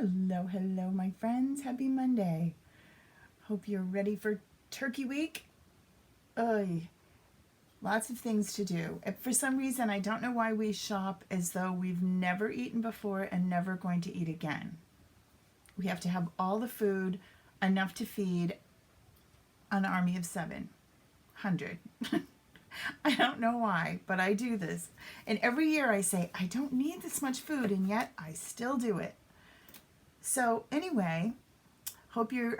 Hello, hello, my friends. Happy Monday. Hope you're ready for Turkey Week. Oy, lots of things to do. For some reason, I don't know why we shop as though we've never eaten before and never going to eat again. We have to have all the food, enough to feed an army of 700. I don't know why, but I do this. And every year I say, I don't need this much food, and yet I still do it. So anyway, hope you're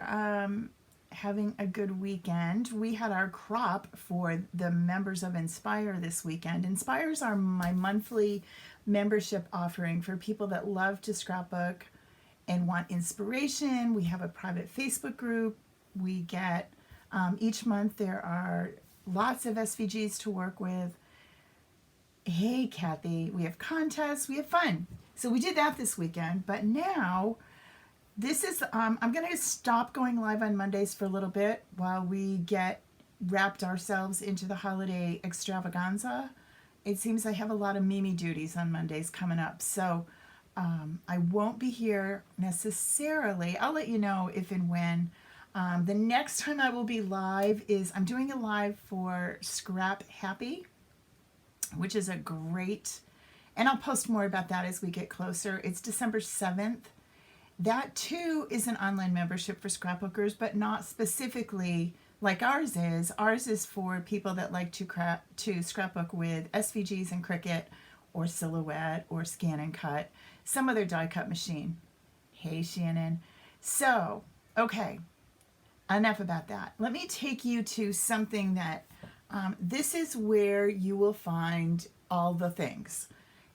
having a good weekend. We had our crop for the members of Inspire this weekend. Inspires are my monthly membership offering for people that love to scrapbook and want inspiration. We have a private Facebook group. We get, each month there are lots of SVGs to work with. Hey, Kathy, we have contests, we have fun. So we did that this weekend, but now this is, I'm going to stop going live on Mondays for a little bit while we get wrapped ourselves into the holiday extravaganza. It seems I have a lot of Mimi duties on Mondays coming up, so I won't be here necessarily. I'll let you know if and when. The next time I will be live is, I'm doing a live for Scrap Happy, which is a great, and I'll post more about that as we get closer. It's December 7th. That too is an online membership for scrapbookers, but not specifically like ours is. Ours is for people that like to scrapbook with SVGs and Cricut or Silhouette or Scan and Cut, some other die cut machine. Hey, Shannon. So, okay, enough about that. Let me take you to something that, this is where you will find all the things.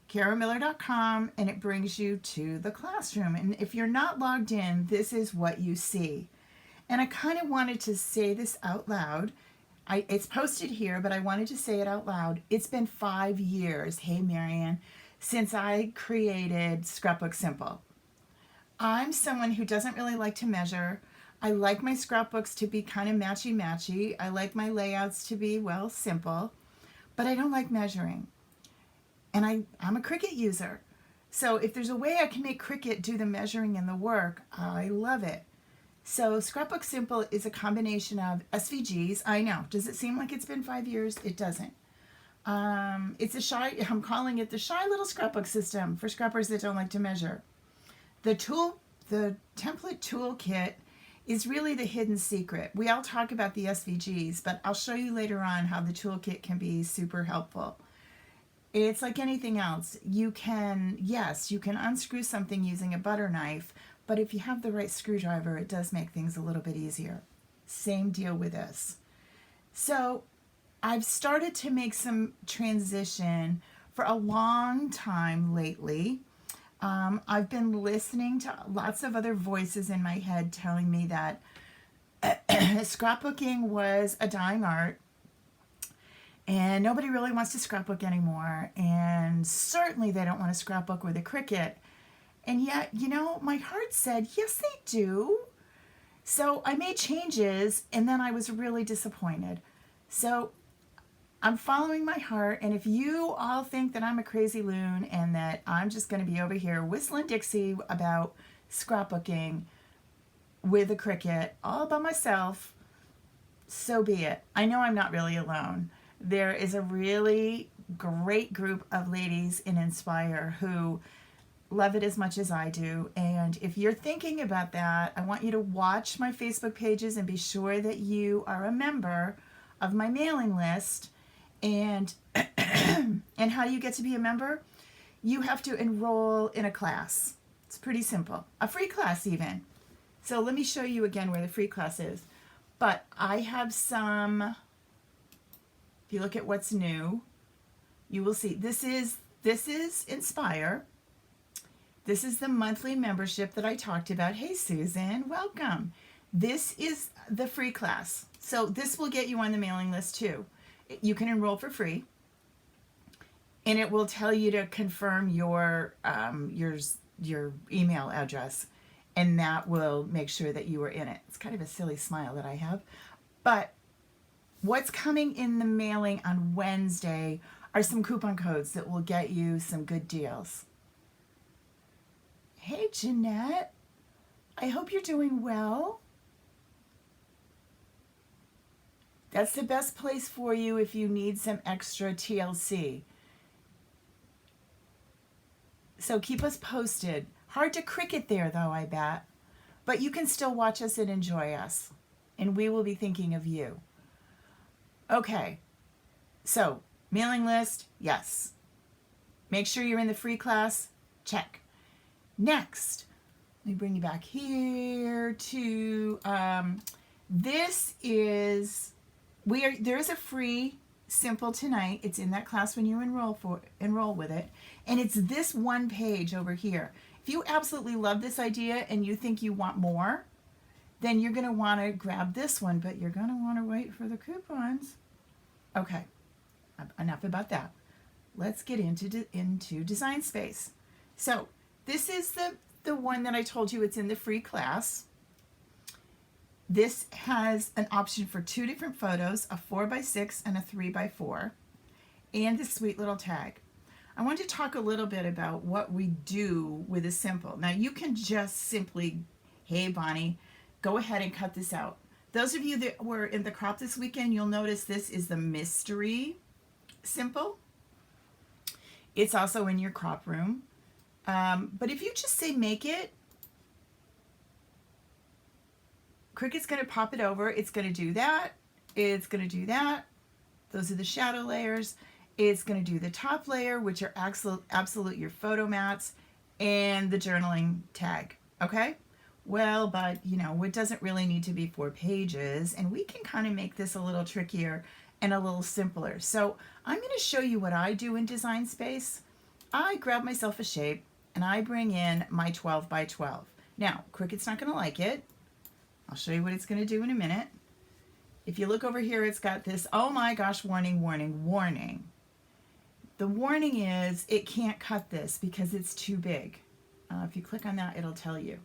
KaraMiller.com, and it brings you to the classroom. And if you're not logged in, this is what you see. And I kind of wanted to say this out loud. It's posted here, but I wanted to say it out loud. It's been 5 years, hey Marianne, since I created Scrapbook Simple. I'm someone who doesn't really like to measure. I like my scrapbooks to be kind of matchy-matchy. I like my layouts to be, well, simple, but I don't like measuring. And I'm a Cricut user. So if there's a way I can make Cricut do the measuring and the work, I love it. So Scrapbook Simple is a combination of SVGs. I know, does it seem like it's been 5 years? It doesn't. I'm calling it the shy little scrapbook system for scrappers that don't like to measure. The template toolkit is really the hidden secret. We all talk about the SVGs, but I'll show you later on how the toolkit can be super helpful. It's like anything else. You can unscrew something using a butter knife, but if you have the right screwdriver, it does make things a little bit easier. Same deal with this. So I've started to make some transition for a long time lately. I've been listening to lots of other voices in my head telling me that scrapbooking was a dying art and nobody really wants to scrapbook anymore, and certainly they don't want to scrapbook with a Cricut. And yet, my heart said, yes, they do. So I made changes, and then I was really disappointed. So I'm following my heart, and if you all think that I'm a crazy loon and that I'm just going to be over here whistling Dixie about scrapbooking with a Cricut all by myself, so be it. I know I'm not really alone. There is a really great group of ladies in Inspire who love it as much as I do. And if you're thinking about that, I want you to watch my Facebook pages and be sure that you are a member of my mailing list. And and how you get to be a member? You have to enroll in a class. It's pretty simple. A free class even. So let me show you again where the free class is. But I have some, if you look at what's new, you will see this is Inspire. This is the monthly membership that I talked about. Hey Susan, welcome. This is the free class. So this will get you on the mailing list too. You can enroll for free, and it will tell you to confirm your email address, and that will make sure that you are in it. It's kind of a silly smile that I have, but what's coming in the mailing on Wednesday are some coupon codes that will get you some good deals. Hey Hi, Jeanette. I hope you're doing well. That's the best place for you if you need some extra TLC. So keep us posted. Hard to Cricut there, though, I bet. But you can still watch us and enjoy us. And we will be thinking of you. Okay. So, mailing list, yes. Make sure you're in the free class, check. Next, let me bring you back here to, this is, there is a free Simple tonight. It's in that class when you enroll with it. And it's this one page over here. If you absolutely love this idea and you think you want more, then you're going to want to grab this one, but you're going to want to wait for the coupons. Okay, enough about that. Let's get into Design Space. So this is the one that I told you it's in the free class. This has an option for 2 different photos, a 4x6 and a 3x4, and this sweet little tag. I want to talk a little bit about what we do with a Simple. Now you can just simply, hey Bonnie, go ahead and cut this out. Those of you that were in the crop this weekend, you'll notice this is the mystery Simple. It's also in your crop room. But if you just say make it, Cricut's going to pop it over. It's going to do that. It's going to do that. Those are the shadow layers. It's going to do the top layer, which are absolute your photo mats, and the journaling tag. Okay? Well, but you know, it doesn't really need to be 4 pages, and we can kind of make this a little trickier and a little simpler. So I'm going to show you what I do in Design Space. I grab myself a shape and I bring in my 12 by 12. Now, Cricut's not going to like it. I'll show you what it's going to do in a minute. If you look over here, it's got this, oh my gosh, warning, warning, warning. The warning is it can't cut this because it's too big. If you click on that, it'll tell you.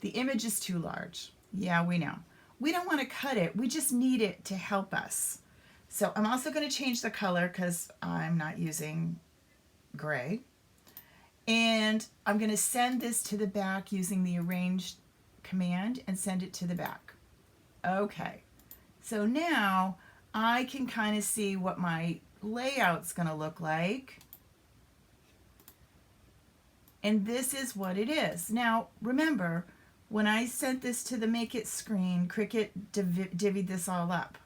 The image is too large. Yeah, we know. We don't want to cut it. We just need it to help us. So I'm also going to change the color because I'm not using gray. And I'm going to send this to the back using the arrange command and send it to the back. Okay, so now I can kind of see what my layout's going to look like. And this is what it is. Now, remember, when I sent this to the Make It screen, Cricut divvied this all up.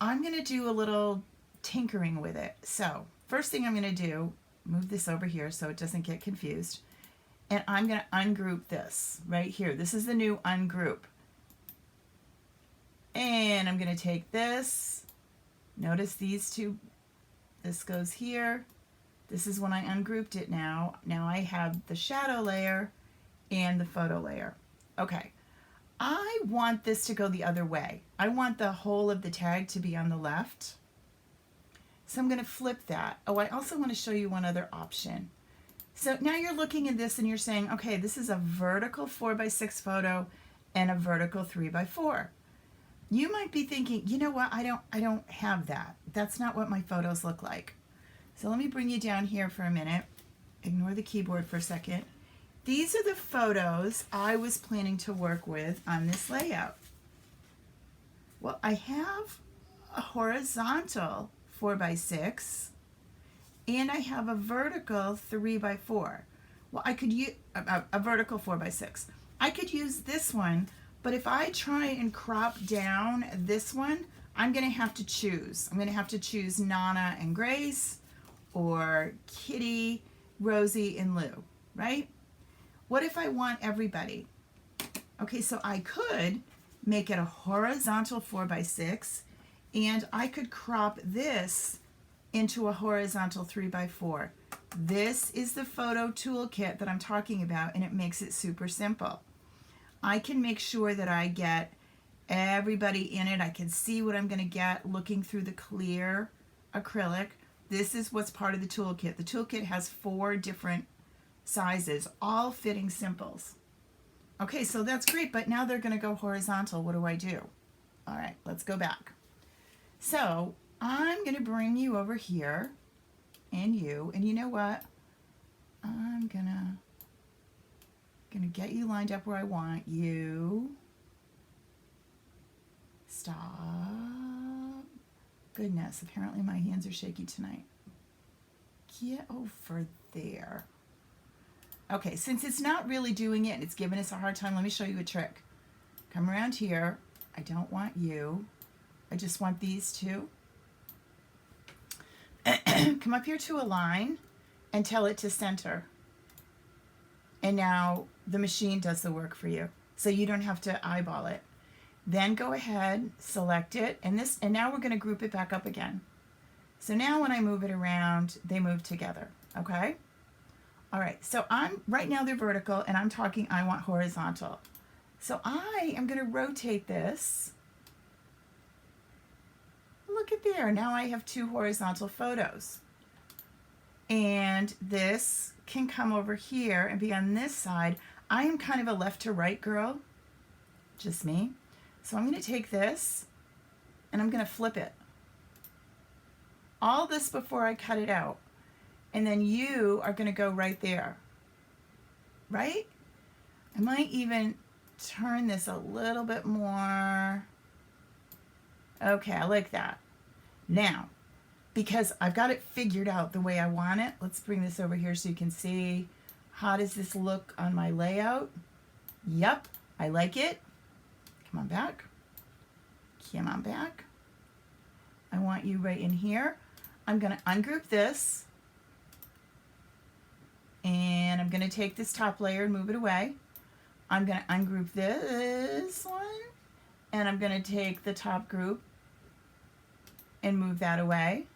I'm going to do a little tinkering with it. So, first thing I'm going to do, move this over here so it doesn't get confused. And I'm going to ungroup this right here. This is the new ungroup. And I'm going to take this. Notice these two. This goes here. This is when I ungrouped it now. Now I have the shadow layer and the photo layer. Okay. I want this to go the other way. I want the whole of the tag to be on the left. So I'm going to flip that. Oh, I also want to show you one other option. So now you're looking at this and you're saying, okay, this is a vertical 4x6 photo and a vertical 3x4. You might be thinking, you know what, I don't have that. That's not what my photos look like. So let me bring you down here for a minute. Ignore the keyboard for a second. These are the photos I was planning to work with on this layout. Well, I have a horizontal 4x6 and I have a vertical 3x4. Well, I could use a vertical 4x6. I could use this one, but if I try and crop down this one, I'm going to have to choose. I'm going to have to choose Nana and Grace or Kitty, Rosie, and Lou, right? What if I want everybody? Okay, so I could make it a horizontal 4x6 and I could crop this into a horizontal 3x4. This is the photo toolkit that I'm talking about, and it makes it super simple. I can make sure that I get everybody in it. I can see what I'm going to get looking through the clear acrylic. This is what's part of the toolkit. The toolkit has 4 different sizes, all fitting simples. Okay, so that's great, but now they're going to go horizontal. What do I do? All right, let's go back. So I'm going to bring you over here, and you know what? I'm going to get you lined up where I want you. Stop. Goodness, apparently my hands are shaky tonight. Get over there. Okay, since it's not really doing it and it's giving us a hard time, let me show you a trick. Come around here. I don't want you. I just want these two. Come up here to a line and tell it to center. And now the machine does the work for you. So you don't have to eyeball it. Then go ahead, select it, and now we're going to group it back up again. So now when I move it around, they move together, okay? All right, so right now they're vertical, and I'm talking I want horizontal. So I am going to rotate this. Look at there, now I have two horizontal photos. And this can come over here and be on this side. I am kind of a left to right girl, just me. So I'm going to take this and I'm going to flip it. All this before I cut it out. And then you are going to go right there. Right? I might even turn this a little bit more. Okay, I like that. Now, because I've got it figured out the way I want it, let's bring this over here so you can see how does this look on my layout. Yep, I like it. Come on back. Come on back. I want you right in here. I'm going to ungroup this. And I'm going to take this top layer and move it away. I'm going to ungroup this one. And I'm going to take the top group and move that away.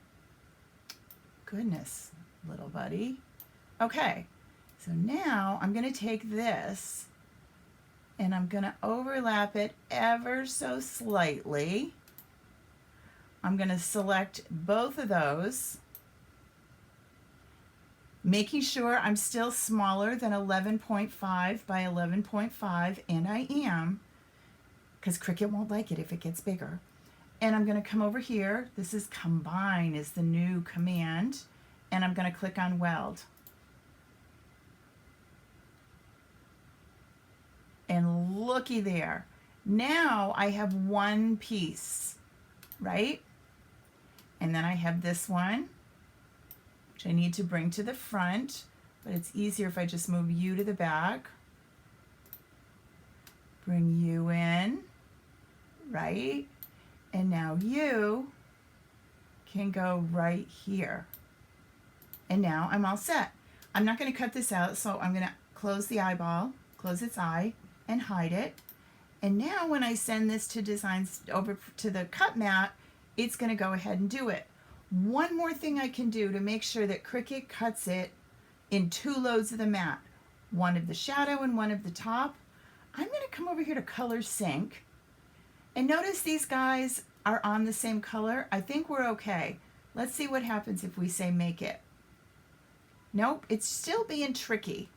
Goodness, little buddy. Okay, so now I'm going to take this and I'm going to overlap it ever so slightly. I'm going to select both of those, making sure I'm still smaller than 11.5 by 11.5, and I am, because Cricut won't like it if it gets bigger. And I'm going to come over here. This is combine is the new command, and I'm going to click on weld. And looky there. Now I have one piece, right? And then I have this one, which I need to bring to the front, but it's easier if I just move you to the back. Bring you in, right? And now you can go right here. And now I'm all set. I'm not going to cut this out, so I'm going to close the eyeball, close its eye, and hide it. And now when I send this to designs over to the cut mat, it's going to go ahead and do it. One more thing I can do to make sure that Cricut cuts it in two loads of the mat, one of the shadow and one of the top. I'm going to come over here to color sync. And notice these guys are on the same color. I think we're okay. Let's see what happens if we say make it. Nope, it's still being tricky.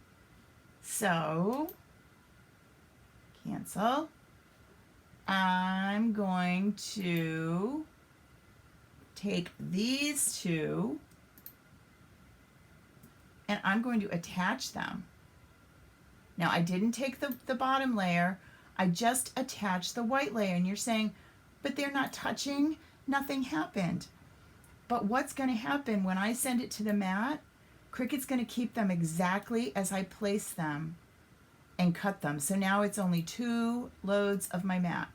So, cancel. I'm going to take these two and I'm going to attach them. Now, I didn't take the bottom layer. I just attached the white layer. And you're saying, but they're not touching. Nothing happened. But what's going to happen when I send it to the mat? Cricut's going to keep them exactly as I place them and cut them. So now it's only two loads of my mat.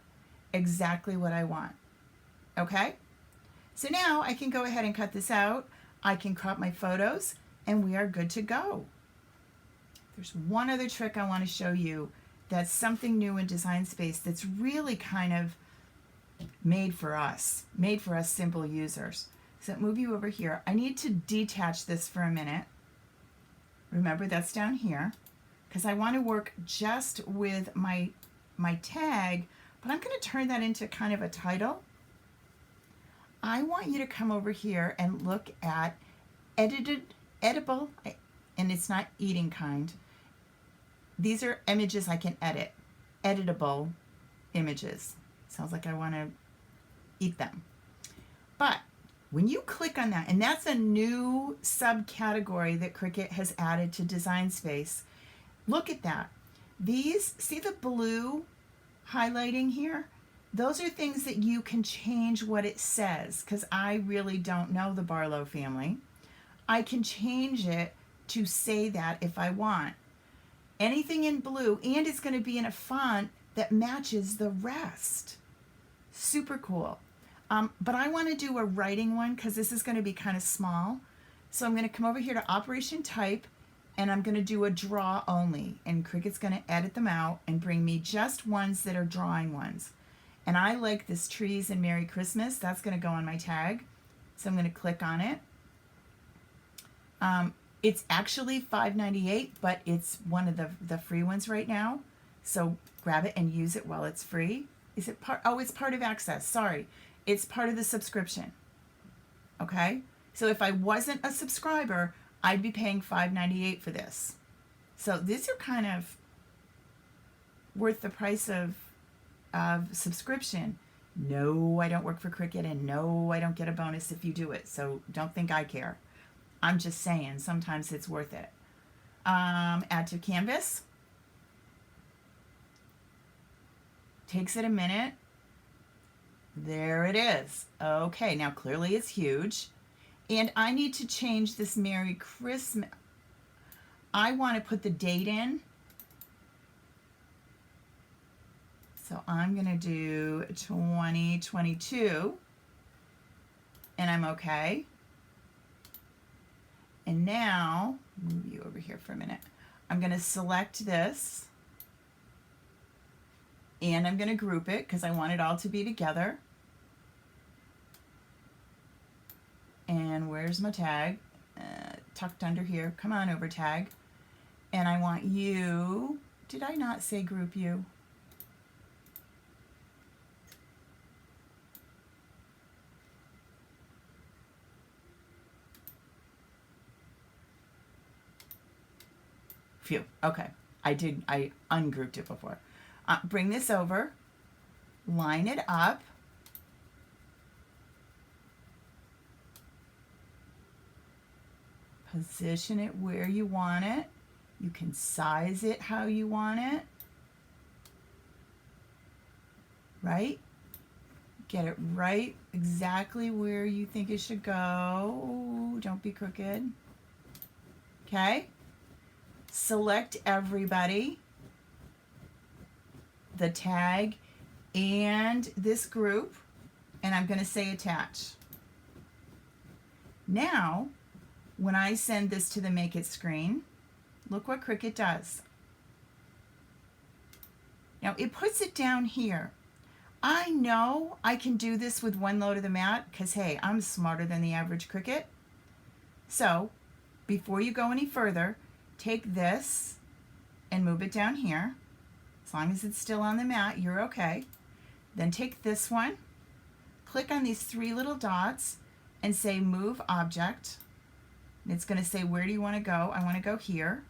Exactly what I want. Okay? So now I can go ahead and cut this out. I can crop my photos and we are good to go. There's one other trick I want to show you that's something new in Design Space that's really kind of made for us simple users. So move you over here. I need to detach this for a minute. Remember, that's down here because I want to work just with my tag, but I'm going to turn that into kind of a title. I want you to come over here and look at editable, and it's not eating kind. These are images I can edit, editable images. Sounds like I want to eat them. But when you click on that, and that's a new subcategory that Cricut has added to Design Space, look at that. These, see the blue highlighting here? Those are things that you can change what it says, because I really don't know the Barlow family. I can change it to say that if I want. Anything in blue, and it's going to be in a font that matches the rest. Super cool. But I want to do a writing one because this is going to be kind of small. So I'm going to come over here to Operation Type, and I'm going to do a draw only. And Cricut's going to edit them out and bring me just ones that are drawing ones. And I like this Trees and Merry Christmas. That's going to go on my tag. So I'm going to click on it. It's actually $5.98, but it's one of the free ones right now. So grab it and use it while it's free. Is it part? Oh, it's part of Access. Sorry. It's part of the subscription. Okay? So if I wasn't a subscriber, I'd be paying $5.98 for this. So these are kind of worth the price of subscription. No, I don't work for Cricut, and no, I don't get a bonus if you do it. So don't think I care. I'm just saying, sometimes it's worth it. Add to canvas. Takes it a minute. There it is. Okay, now clearly it's huge. And I need to change this Merry Christmas. I want to put the date in. So I'm going to do 2022. And I'm okay. And now, move you over here for a minute. I'm going to select this. And I'm going to group it because I want it all to be together. And where's my tag? Tucked under here. Come on over, tag. And I want you. Did I not say group you? Phew. Okay. I ungrouped it before. Bring this over. Line it up. Position it where you want it. You can size it how you want it. Right? Get it right exactly where you think it should go. Don't be crooked. Okay? Select everybody, the tag, and this group, and I'm going to say attach. Now, when I send this to the Make It screen, look what Cricut does. Now, it puts it down here. I know I can do this with one load of the mat because, hey, I'm smarter than the average Cricut. So, before you go any further, take this and move it down here. As long as it's still on the mat, you're okay. Then take this one, click on these three little dots, and say Move Object. And it's going to say, where do you want to go? I want to go here.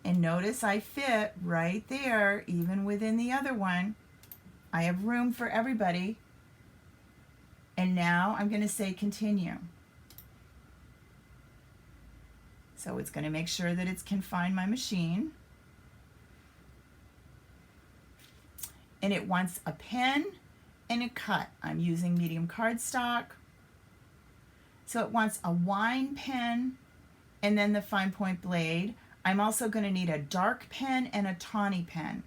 And notice I fit right there, even within the other one. I have room for everybody. And now I'm going to say Continue. So it's going to make sure that it can find my machine. And it wants a pen and a cut. I'm using medium cardstock. So it wants a wine pen and then the fine point blade. I'm also going to need a dark pen and a tawny pen.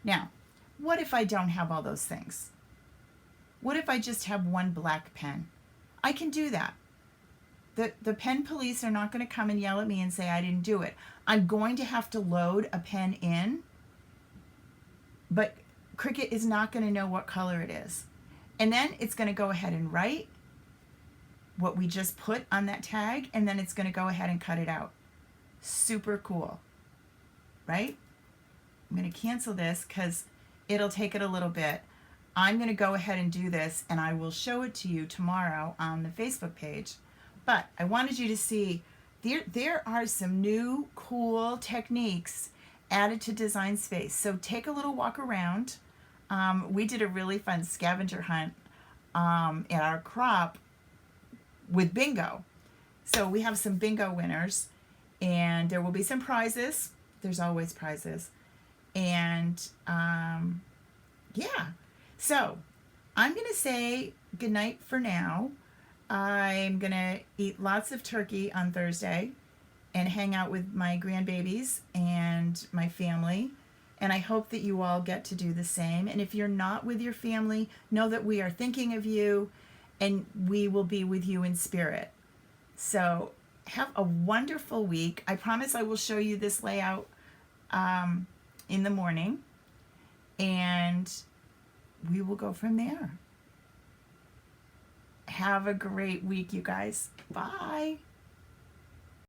Now, what if I don't have all those things? What if I just have one black pen? I can do that. The pen police are not going to come and yell at me and say I didn't do it. I'm going to have to load a pen in, but Cricut is not going to know what color it is. And then it's going to go ahead and write what we just put on that tag, and then it's going to go ahead and cut it out. Super cool, right? I'm going to cancel this because it'll take it a little bit. I'm going to go ahead and do this, and I will show it to you tomorrow on the Facebook page. But I wanted you to see there are some new cool techniques added to Design Space. So take a little walk around. We did a really fun scavenger hunt at our crop with bingo. So we have some bingo winners, And there will be some prizes. There's always prizes. And yeah. So I'm going to say goodnight for now. I'm going to eat lots of turkey on Thursday and hang out with my grandbabies and my family. And I hope that you all get to do the same. And if you're not with your family, know that we are thinking of you and we will be with you in spirit. So have a wonderful week. I promise I will show you this layout in the morning, and we will go from there. Have a great week, you guys. Bye.